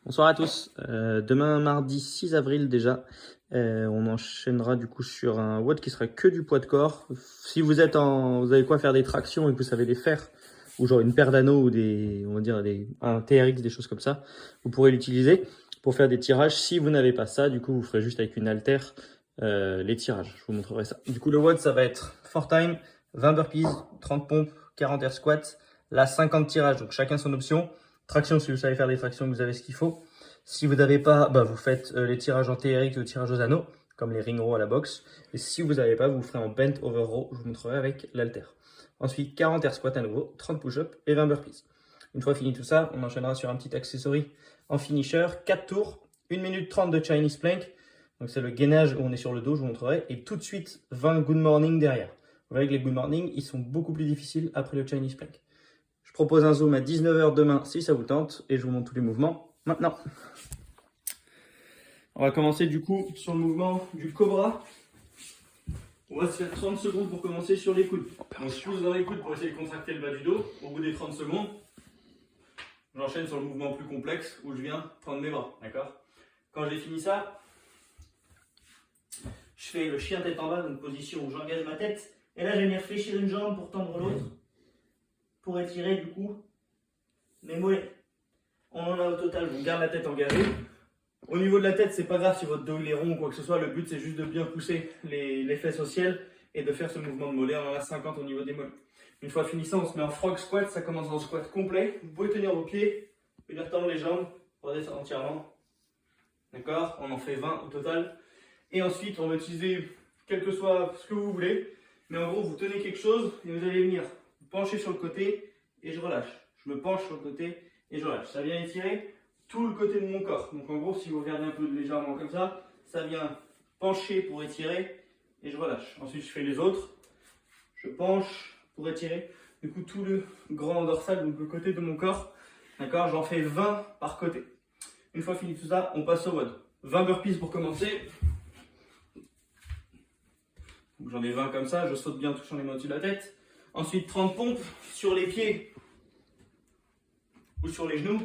Bonsoir à tous. Demain, mardi 6 avril déjà, on enchaînera du coup sur un WOD qui sera que du poids de corps. Si vous avez quoi faire des tractions et que vous savez les faire, ou genre une paire d'anneaux ou un TRX, des choses comme ça, vous pourrez l'utiliser pour faire des tirages. Si vous n'avez pas ça, du coup, vous ferez juste avec une haltère les tirages. Je vous montrerai ça. Du coup, le WOD, ça va être 4 time, 20 burpees, 30 pompes, 40 air squats, là 50 tirages, donc chacun son option. Traction, si vous savez faire des tractions, vous avez ce qu'il faut. Si vous n'avez pas, vous faites les tirages en TRX ou tirages aux anneaux, comme les ring rows à la boxe. Et si vous n'avez pas, vous ferez en bent over row, je vous montrerai avec l'halter. Ensuite, 40 air squats à nouveau, 30 push-ups et 20 burpees. Une fois fini tout ça, on enchaînera sur un petit accessory en finisher, 4 tours, 1 minute 30 de Chinese plank. Donc c'est le gainage où on est sur le dos, je vous montrerai. Et tout de suite, 20 good morning derrière. Vous voyez que les good morning, ils sont beaucoup plus difficiles après le Chinese plank. Je propose un zoom à 19 h demain si ça vous tente et je vous montre tous les mouvements maintenant. On va commencer du coup sur le mouvement du cobra. On va se faire 30 secondes pour commencer sur les coudes. Donc je pousse dans les coudes pour essayer de contracter le bas du dos. Au bout des 30 secondes, j'enchaîne sur le mouvement plus complexe où je viens prendre mes bras. D'accord ? Quand j'ai fini ça, je fais le chien tête en bas, donc position où j'engage ma tête. Et là, je vais venir fléchir une jambe pour tendre l'autre. Pour étirer du coup mes mollets. On en a au total, on garde la tête engagée. Au niveau de la tête, c'est pas grave si votre dos il est rond ou quoi que ce soit, le but c'est juste de bien pousser les fesses au ciel et de faire ce mouvement de mollet. On en a 50 au niveau des mollets. Une fois fini ça, on se met en frog squat, ça commence en squat complet. Vous pouvez tenir vos pieds, venir tendre les jambes, redescendre entièrement. D'accord ? On en fait 20 au total. Et ensuite, on va utiliser quel que soit ce que vous voulez. Mais en gros, vous tenez quelque chose et vous allez venir pencher sur le côté et je relâche. Je me penche sur le côté et je relâche. Ça vient étirer tout le côté de mon corps. Donc en gros, si vous regardez un peu légèrement comme ça vient pencher pour étirer et je relâche. Ensuite, je fais les autres. Je penche pour étirer. Du coup, tout le grand dorsal, donc le côté de mon corps. D'accord ? J'en fais 20 par côté. Une fois fini tout ça, on passe au WOD. 20 burpees pour commencer. J'en ai 20 comme ça, je saute bien en touchant les mains au-dessus de la tête. Ensuite, 30 pompes sur les pieds ou sur les genoux.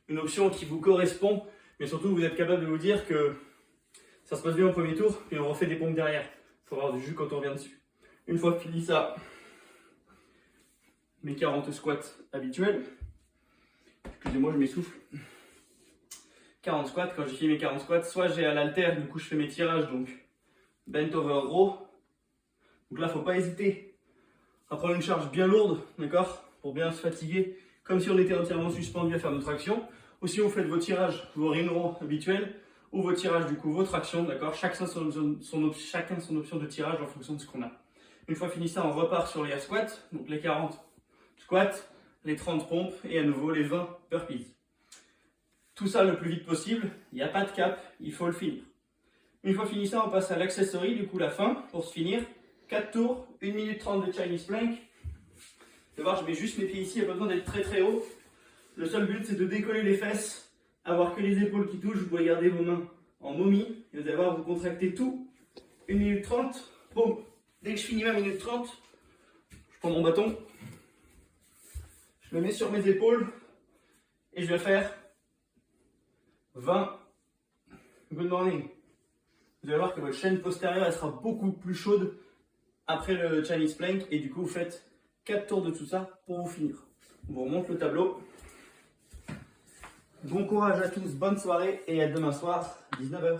Une option qui vous correspond, mais surtout vous êtes capable de vous dire que ça se passe bien au premier tour, puis on refait des pompes derrière. Il faut avoir du jus quand on revient dessus. Une fois fini ça, mes 40 squats habituels. Excusez-moi, je m'essouffle. 40 squats, quand j'ai fini mes 40 squats, soit j'ai à l'haltère, du coup je fais mes tirages, donc bent over row. Donc là, il ne faut pas hésiter à prendre une charge bien lourde, d'accord, pour bien se fatiguer, comme si on était entièrement suspendu à faire nos tractions. Ou si vous faites vos tirages, vos ring rows habituels, ou vos tirages, du coup, vos tractions, d'accord, chacun son option de tirage en fonction de ce qu'on a. Une fois fini ça, on repart sur les air squats, donc les 40 squats, les 30 pompes et à nouveau les 20 burpees. Tout ça le plus vite possible, il n'y a pas de cap, il faut le finir. Une fois fini ça, on passe à l'accessory, du coup la fin, pour se finir. 4 tours, 1 minute 30 de Chinese plank. Vous allez voir, je mets juste mes pieds ici, il n'y a pas besoin d'être très très haut. Le seul but c'est de décoller les fesses, avoir que les épaules qui touchent. Vous pouvez garder vos mains en momie. Et vous allez voir, vous contractez tout. 1 minute 30, boum. Dès que je finis ma minute 30, je prends mon bâton, je le mets sur mes épaules et je vais faire 20 good morning. Vous allez voir que votre chaîne postérieure elle sera beaucoup plus chaude après le Chinese plank et du coup vous faites 4 tours de tout ça pour vous finir. On vous remonte le tableau. Bon courage à tous, bonne soirée et à demain soir, 19 h.